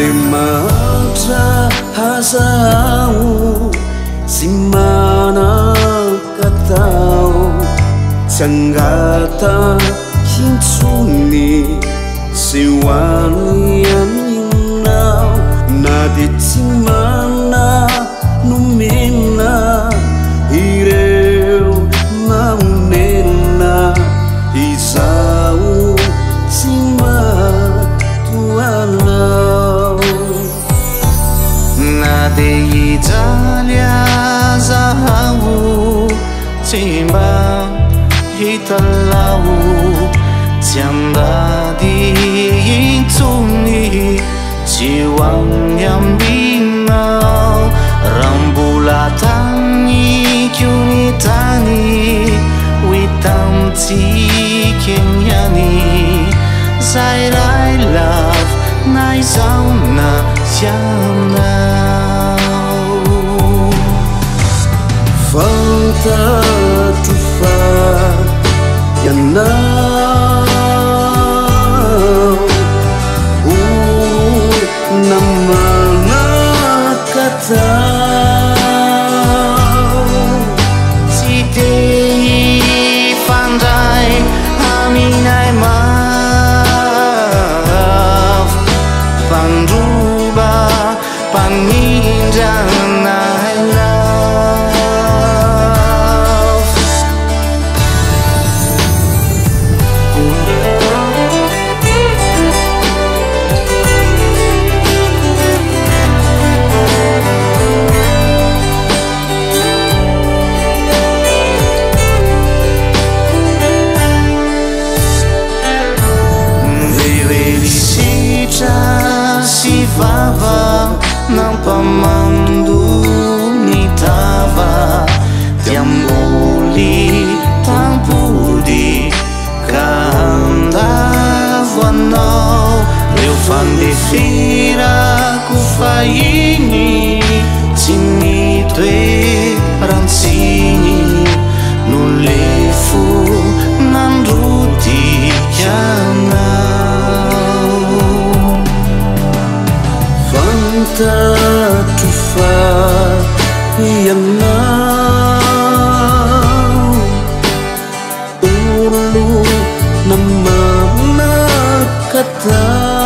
de matra hasau simana katao Sangata hintsuni siwani aminao na de timana numena ireu maunena izau sima tuanao na de Italia zahau timba hitalau tianda di intuni jiwang yang binau rambulatani kyunitani witam ti kenyani zai lai love nai zauna siamnau falta tufa yanau namana katau Sitei fandai aminai maaf panduba paninjanai love si vava não pamandu ni tava tiamboli tampudi kanda vanau eu fan de fira ku faini tini tue rancini no lefu nanduti yana tufa yanau ulu namana katau